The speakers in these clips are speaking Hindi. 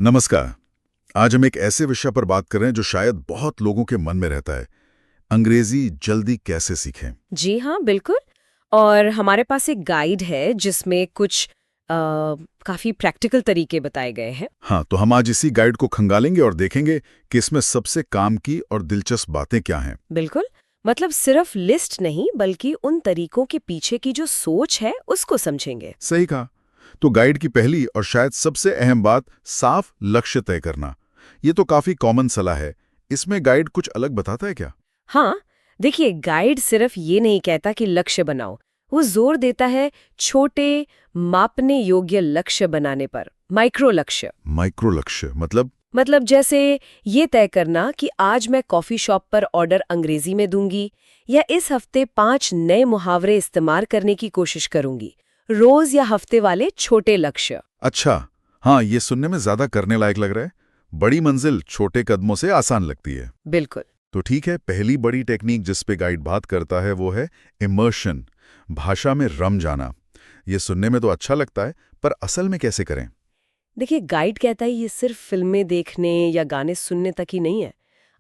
नमस्कार। आज हम एक ऐसे विषय पर बात कर रहे हैं जो शायद बहुत लोगों के मन में रहता है। अंग्रेजी जल्दी कैसे सीखें। जी हाँ, बिल्कुल। और हमारे पास एक गाइड है जिसमें कुछ काफ़ी प्रैक्टिकल तरीके बताए गए हैं। हाँ, तो हम आज इसी गाइड को खंगालेंगे और देखेंगे कि इसमें सबसे काम की और दिलचस्प बातें क्या हैं। बिल्कुल। मतलब सिर्फ लिस्ट नहीं, बल्कि उन तरीकों के पीछे की जो सोच है उसको समझेंगे। सही कहा। तो गाइड की पहली और शायद सबसे अहम बात, साफ लक्ष्य तय करना। ये तो काफी कॉमन सलाह है। इसमें गाइड कुछ अलग बताता है क्या? हाँ, देखिए, गाइड सिर्फ ये नहीं कहता कि लक्ष्य बनाओ। वो जोर देता है छोटे, मापने योग्य लक्ष्य बनाने पर, माइक्रो लक्ष्य। माइक्रो लक्ष्य मतलब जैसे ये तय करना कि आज मैं कॉफी शॉप पर ऑर्डर अंग्रेजी में दूंगी, या इस हफ्ते 5 नए मुहावरे इस्तेमाल करने की कोशिश करूंगी। रोज या हफ्ते वाले छोटे लक्ष्य। अच्छा। हाँ, ये सुनने में ज्यादा करने लायक लग रहा है। बड़ी मंजिल छोटे कदमों से आसान लगती है। बिल्कुल। तो ठीक है, पहली बड़ी टेक्निक जिस पे गाइड बात करता है वो है इमर्शन, भाषा में रम जाना। ये सुनने में तो अच्छा लगता है, पर असल में कैसे करें? देखिए, गाइड कहता है ये सिर्फ फिल्में देखने या गाने सुनने तक ही नहीं है।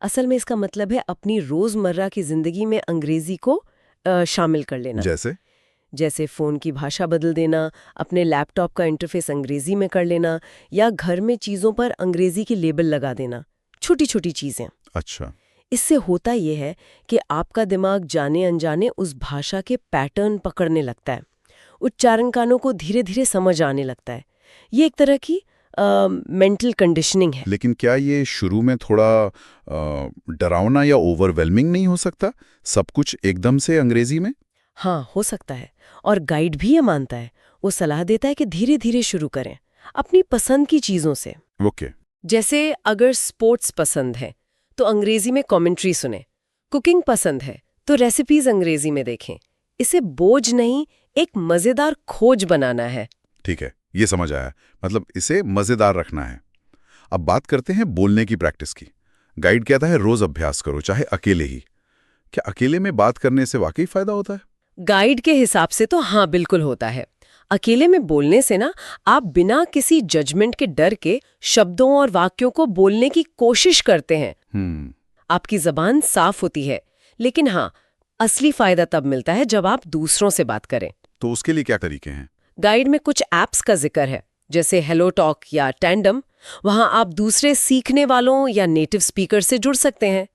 असल में इसका मतलब है अपनी रोजमर्रा की जिंदगी में अंग्रेजी को शामिल कर लेना। जैसे? जैसे फोन की भाषा बदल देना, अपने लैपटॉप का इंटरफेस अंग्रेजी में कर लेना, या घर में चीजों पर अंग्रेजी की लेबल लगा देना। छोटी छोटी चीजें। अच्छा। इससे होता यह है कि आपका दिमाग जाने अनजाने उस भाषा के पैटर्न पकड़ने लगता है। उच्चारण कानों को धीरे धीरे समझ आने लगता है। ये एक तरह की मेंटल कंडीशनिंग है। लेकिन क्या ये शुरू में थोड़ा डरावना या ओवरवेलमिंग नहीं हो सकता, सब कुछ एकदम से अंग्रेजी में? हाँ, हो सकता है। और गाइड भी ये मानता है। वो सलाह देता है कि धीरे धीरे शुरू करें, अपनी पसंद की चीजों से। ओके। जैसे अगर स्पोर्ट्स पसंद है तो अंग्रेजी में कमेंट्री सुने। कुकिंग पसंद है तो रेसिपीज अंग्रेजी में देखें। इसे बोझ नहीं, एक मजेदार खोज बनाना है। ठीक है, ये समझ आया। मतलब इसे मजेदार रखना है। अब बात करते हैं बोलने की प्रैक्टिस की। गाइड कहता है रोज अभ्यास करो, चाहे अकेले ही। क्या अकेले में बात करने से वाकई फायदा होता है? गाइड के हिसाब से तो हाँ, बिल्कुल होता है। अकेले में बोलने से ना, आप बिना किसी जजमेंट के डर के शब्दों और वाक्यों को बोलने की कोशिश करते हैं। आपकी जबान साफ होती है। लेकिन हाँ, असली फायदा तब मिलता है जब आप दूसरों से बात करें। तो उसके लिए क्या तरीके हैं? गाइड में कुछ ऐप्स का जिक्र है, जैसे हेलो टॉक या टैंडम। वहां आप दूसरे सीखने वालों या नेटिव स्पीकर से जुड़ सकते हैं।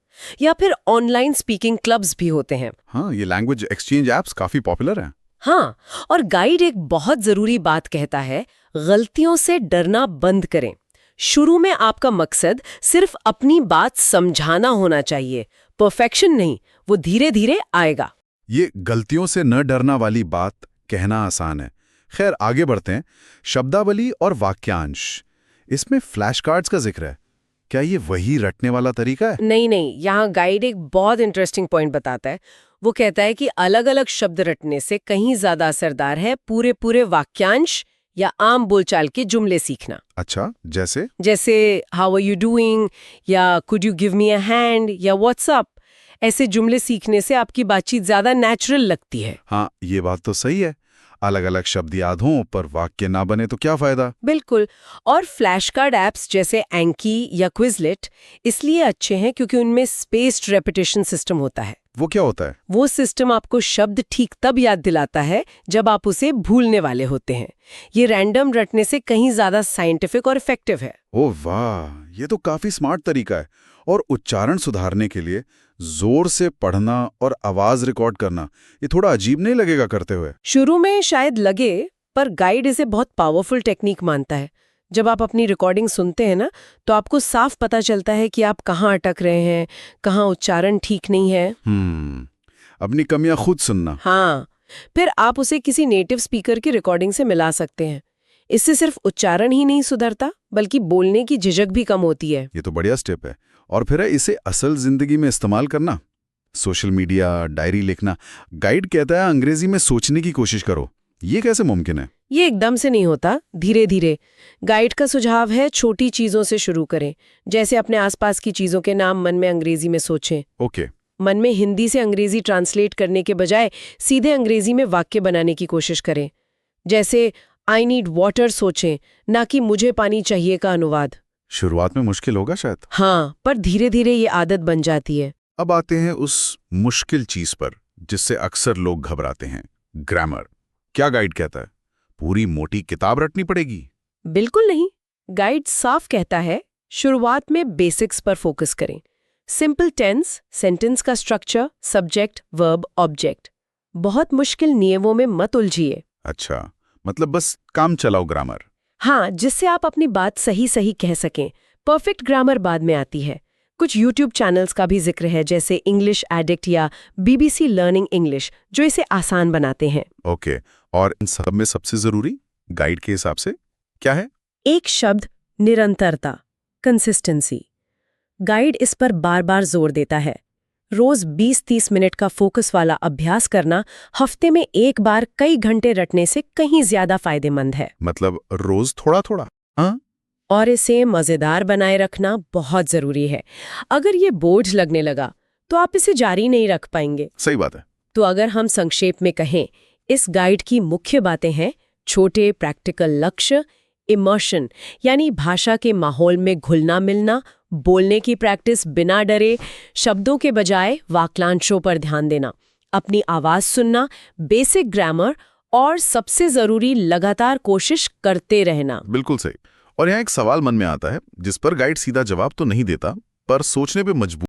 या फिर ऑनलाइन स्पीकिंग क्लब्स भी होते हैं। हाँ, ये लैंग्वेज एक्सचेंज ऐप्स काफी पॉपुलर हैं। हाँ, और गाइड एक बहुत जरूरी बात कहता है, गलतियों से डरना बंद करें। शुरू में आपका मकसद सिर्फ अपनी बात समझाना होना चाहिए, परफेक्शन नहीं। वो धीरे धीरे आएगा। ये गलतियों से न डरना वाली बात कहना आसान है। खैर, आगे बढ़ते हैं। शब्दावली और वाक्यांश, इसमें फ्लैश कार्ड्स का जिक्र है। क्या ये वही रटने वाला तरीका है? नहीं नहीं, यहाँ गाइड एक बहुत इंटरेस्टिंग पॉइंट बताता है। वो कहता है कि अलग अलग शब्द रटने से कहीं ज्यादा असरदार है पूरे पूरे वाक्यांश या आम बोलचाल के जुमले सीखना। अच्छा, जैसे? जैसे हाउ आर यू डूइंग, या could you give me a hand, या व्हाट्सअप। ऐसे जुमले सीखने से आपकी बातचीत ज्यादा नेचुरल लगती है। हाँ, ये बात तो सही है। अलग अलग शब्द याद हों पर वाक्य ना बने तो क्या फायदा? बिल्कुल। और फ्लैश कार्ड ऐप्स जैसे एंकी या क्विजलेट इसलिए अच्छे हैं क्योंकि उनमें स्पेस्ड रेपिटेशन सिस्टम होता है। वो क्या होता है? वो सिस्टम आपको शब्द ठीक तब याद दिलाता है जब आप उसे भूलने वाले होते हैं। ये रैंडम रटने से कहीं ज्यादा साइंटिफिक और इफेक्टिव है। ओह वाह, ये तो काफी स्मार्ट तरीका है। और उच्चारण सुधारने के लिए जोर से पढ़ना और आवाज रिकॉर्ड करना, ये थोड़ा अजीब नहीं लगेगा करते हुए? शुरू में शायद लगे, पर गाइड इसे बहुत पावरफुल टेक्निक मानता है। जब आप अपनी रिकॉर्डिंग सुनते हैं ना, तो आपको साफ पता चलता है कि आप कहाँ अटक रहे हैं, कहाँ उच्चारण ठीक नहीं है। अपनी कमियां खुद सुनना। हाँ, फिर आप उसे किसी नेटिव स्पीकर की रिकॉर्डिंग से मिला सकते हैं। इससे सिर्फ उच्चारण ही नहीं सुधरता, बल्कि बोलने की झिझक भी कम होती है। ये तो बढ़िया स्टेप है। और फिर है इसे असल जिंदगी में इस्तेमाल करना। सोशल मीडिया, डायरी लिखना। गाइड कहता है अंग्रेजी में सोचने की कोशिश करो। ये कैसे मुमकिन है? ये एकदम से नहीं होता, धीरे धीरे। गाइड का सुझाव है छोटी चीजों से शुरू करें। जैसे अपने आसपास की चीजों के नाम मन में अंग्रेजी में सोचें। ओके। मन में हिंदी से अंग्रेजी ट्रांसलेट करने के बजाय सीधे अंग्रेजी में वाक्य बनाने की कोशिश करें। जैसे आई नीड वाटर सोचें, ना कि मुझे पानी चाहिए का अनुवाद। शुरुआत में मुश्किल होगा शायद। हाँ, पर धीरे धीरे ये आदत बन जाती है। अब आते हैं उस मुश्किल चीज पर जिससे अक्सर लोग घबराते हैं, ग्रामर। क्या गाइड कहता है? पूरी मोटी किताब रटनी पड़ेगी? बिल्कुल नहीं। गाइड साफ कहता है शुरुआत में बेसिक्स पर फोकस करें। सिंपल टेंस, सेंटेंस का स्ट्रक्चर, सब्जेक्ट, वर्ब, ऑब्जेक्ट। बहुत मुश्किल नियमों में मत उलझिए। अच्छा, मतलब बस काम चलाओ ग्रामर। हाँ, जिससे आप अपनी बात सही सही कह सकें। परफेक्ट ग्रामर बाद में आती है। कुछ यूट्यूब चैनल्स का भी जिक्र है, जैसे इंग्लिश एडिक्ट या BBC लर्निंग इंग्लिश, जो इसे आसान बनाते हैं। ओके, और इन सब में सबसे जरूरी गाइड के हिसाब से क्या है? एक शब्द, निरंतरता, कंसिस्टेंसी। गाइड इस पर बार बार जोर देता है। रोज 20-30 मिनट का फोकस वाला अभ्यास करना हफ्ते में एक बार कई घंटे रटने से कहीं ज्यादा फायदेमंद है। मतलब रोज थोड़ा थोड़ा? हाँ। और इसे मजेदार बनाए रखना बहुत जरूरी है। अगर ये बोझ लगने लगा तो आप इसे जारी नहीं रख पाएंगे। सही बात है। तो अगर हम संक्षेप में कहें, इस गाइड की मुख्य बातें हैं: छोटे प्रैक्टिकल लक्ष्य, इमर्शन यानी भाषा के माहौल में घुलना मिलना, बोलने की प्रैक्टिस बिना डरे, शब्दों के बजाय वाक्यांशों पर ध्यान देना, अपनी आवाज सुनना, बेसिक ग्रामर और सबसे जरूरी लगातार कोशिश करते रहना। बिल्कुल सही। और यहाँ एक सवाल मन में आता है जिस पर गाइड सीधा जवाब तो नहीं देता, पर सोचने पे मजबूर